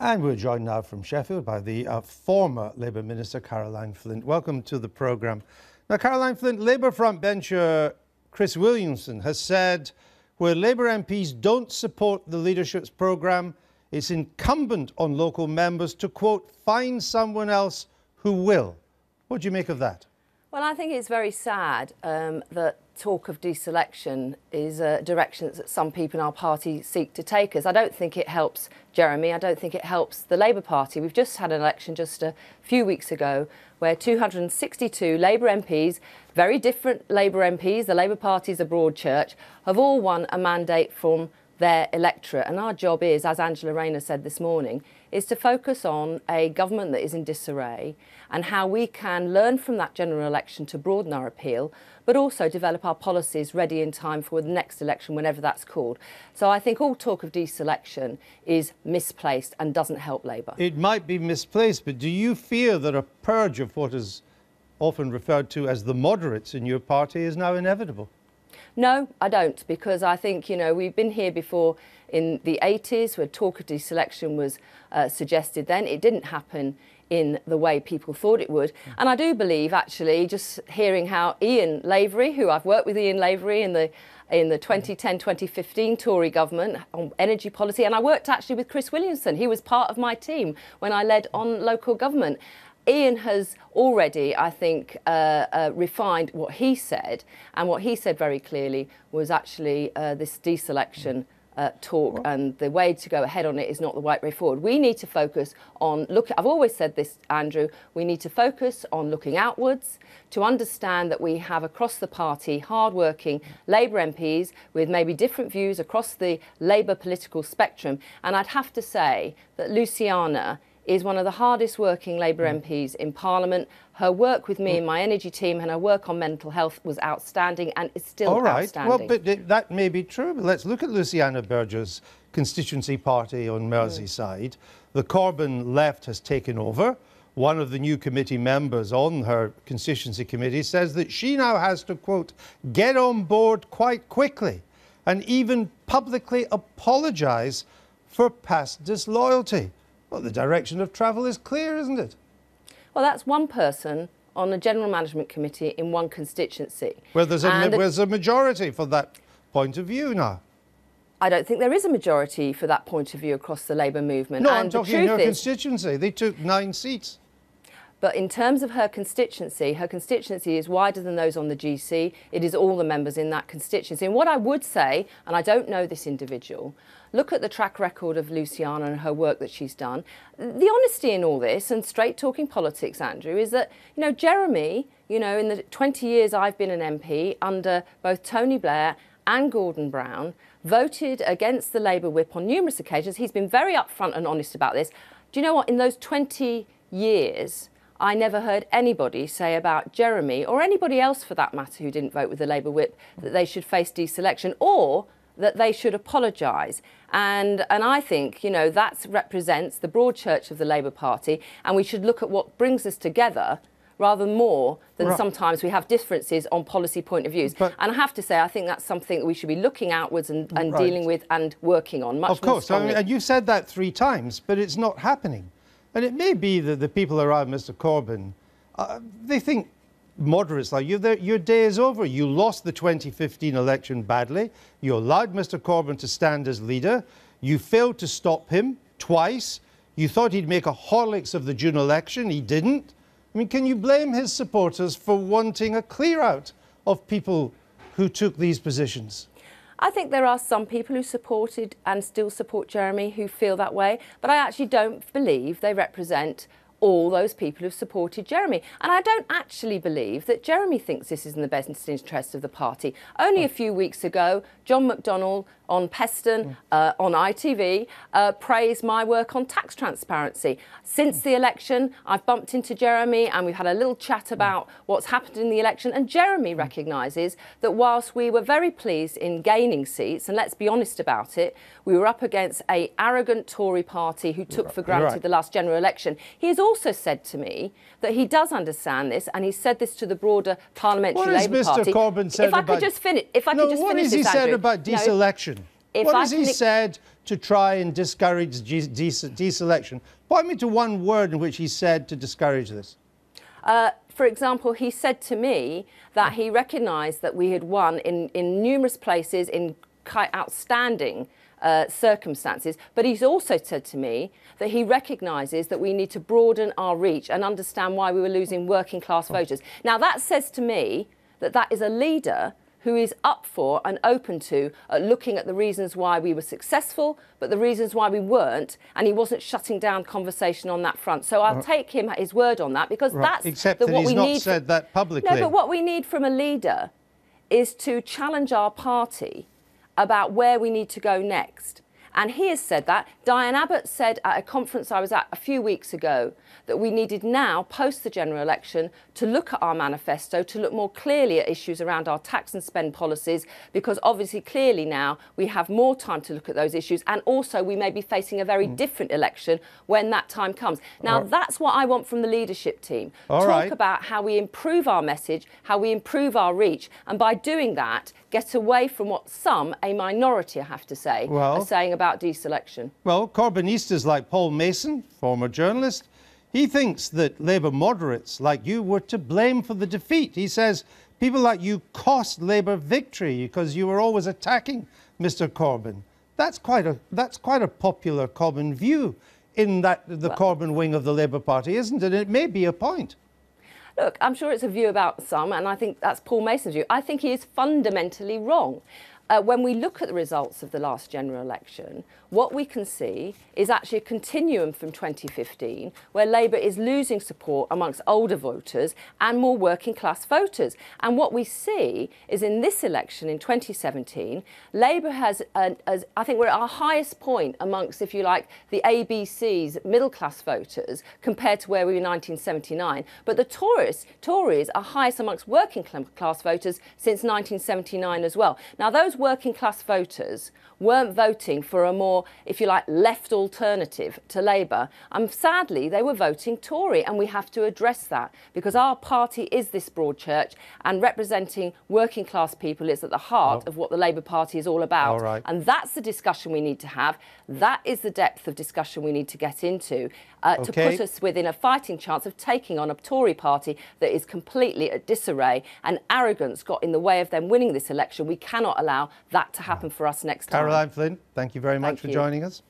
And we're joined now from Sheffield by the former Labour Minister, Coroline Flint. Welcome to the programme. Now, Coroline Flint, Labour frontbencher Chris Williamson has said where Labour MPs don't support the leadership's programme, it's incumbent on local members to, quote, find someone else who will. What do you make of that? Well, I think it's very sad that talk of deselection is a direction that some people in our party seek to take us. I don't think it helps Jeremy. I don't think it helps the Labour Party. We've just had an election just a few weeks ago where 262 Labour MPs, very different Labour MPs, the Labour Party is a broad church, have all won a mandate from their electorate. And our job is, as Angela Rayner said this morning, is to focus on a government that is in disarray and how we can learn from that general election to broaden our appeal, but also develop our policies ready in time for the next election, whenever that's called. So I think all talk of deselection is misplaced and doesn't help Labour. It might be misplaced, but do you fear that a purge of what is often referred to as the moderates in your party is now inevitable? No, I don't, because I think, you know, we've been here before in the 80s where talk of deselection was suggested then. It didn't happen in the way people thought it would. And I do believe, actually, just hearing how Ian Lavery, who I've worked with Ian Lavery in the 2010-2015 Tory government on energy policy, and I worked actually with Chris Williamson. He was part of my team when I led on local government. Ian has already, I think, refined what he said, and what he said very clearly was actually this deselection talk, and the way to go ahead on it is not the right way forward. We need to focus on, I've always said this, Andrew, we need to focus on looking outwards to understand that we have across the party hard-working Labour MPs with maybe different views across the Labour political spectrum, and I'd have to say that Luciana is one of the hardest working Labour MPs in Parliament. Her work with me and my energy team and her work on mental health was outstanding and is still outstanding. Well, but that may be true, but let's look at Luciana Berger's constituency party on Merseyside. The Corbyn left has taken over. One of the new committee members on her constituency committee says that she now has to, quote, get on board quite quickly and even publicly apologise for past disloyalty. Well, the direction of travel is clear, isn't it? Well, that's one person on a general management committee in one constituency. Well, there's a majority for that point of view now. I don't think there is a majority for that point of view across the Labour movement. No, I'm talking in her constituency. They took 9 seats. But in terms of her constituency is wider than those on the GC. It is all the members in that constituency. And what I would say, and I don't know this individual, look at the track record of Luciana and her work that she's done. The honesty in all this and straight talking politics, Andrew, is that, you know, Jeremy, you know, in the 20 years I've been an MP under both Tony Blair and Gordon Brown, voted against the Labour whip on numerous occasions. He's been very upfront and honest about this. Do you know what? In those 20 years, I never heard anybody say about Jeremy, or anybody else for that matter who didn't vote with the Labour whip, that they should face deselection or that they should apologise. And I think, you know, that represents the broad church of the Labour Party, and we should look at what brings us together rather more than sometimes we have differences on policy point of views. And I have to say, I think that's something that we should be looking outwards and dealing with and working on much more strongly. Of course, and you said that 3 times, but it's not happening. And it may be that the people around Mr Corbyn, they think moderates like you, your day is over. You lost the 2015 election badly. You allowed Mr Corbyn to stand as leader. You failed to stop him twice. You thought he'd make a Horlicks of the June election. He didn't. I mean, can you blame his supporters for wanting a clear-out of people who took these positions? I think there are some people who supported and still support Jeremy who feel that way, but I actually don't believe they represent all those people who've supported Jeremy. And I don't actually believe that Jeremy thinks this is in the best interest of the party. Only a few weeks ago, John McDonnell on Peston, on ITV, praised my work on tax transparency. Since the election, I've bumped into Jeremy and we've had a little chat about what's happened in the election, and Jeremy recognises that whilst we were very pleased in gaining seats, and let's be honest about it, we were up against an arrogant Tory party who took for granted the last general election. He has also said to me that he does understand this, and he said this to the broader parliamentary Labour Party. What has Mr Corbyn said about... If I could just finish this, What has he said about deselection? What has he said to try and discourage deselection? Point me to one word in which he said to discourage this. For example, he said to me that he recognised that we had won in numerous places in quite outstanding circumstances, but he's also said to me that he recognises that we need to broaden our reach and understand why we were losing working class voters. Now that says to me that that is a leader who is up for and open to looking at the reasons why we were successful, but the reasons why we weren't, and he wasn't shutting down conversation on that front. So I'll take him at his word on that, because that's Except that what he's we not need. said that publicly. No, but what we need from a leader is to challenge our party about where we need to go next. And he has said that. Diane Abbott said at a conference I was at a few weeks ago that we needed now, post the general election, to look at our manifesto, to look more clearly at issues around our tax and spend policies, because obviously clearly now we have more time to look at those issues, and also we may be facing a very different election when that time comes. Now that's what I want from the leadership team. Talk about how we improve our message, how we improve our reach, and by doing that get away from what some, a minority I have to say, are saying about deselection. Well, Corbynistas like Paul Mason, former journalist, he thinks that Labour moderates like you were to blame for the defeat. He says people like you cost Labour victory because you were always attacking Mr. Corbyn. That's quite a popular Corbyn view in the Corbyn wing of the Labour Party, isn't it? It may be a point. Look, I'm sure it's a view about some, and I think that's Paul Mason's view. I think he is fundamentally wrong. When we look at the results of the last general election, what we can see is actually a continuum from 2015, where Labour is losing support amongst older voters and more working class voters. And what we see is in this election in 2017, Labour has, I think we're at our highest point amongst, if you like, the ABC's middle class voters compared to where we were in 1979. But the Tories are highest amongst working class voters since 1979 as well. Now, those working class voters weren't voting for a more, if you like, left alternative to Labour. Sadly, they were voting Tory, and we have to address that, because our party is this broad church, and representing working class people is at the heart of what the Labour Party is all about. And that's the discussion we need to have. That is the depth of discussion we need to get into to put us within a fighting chance of taking on a Tory party that is completely at disarray, and arrogance got in the way of them winning this election. We cannot allow that to happen for us next time. Coroline Flint, thank you very much for joining us.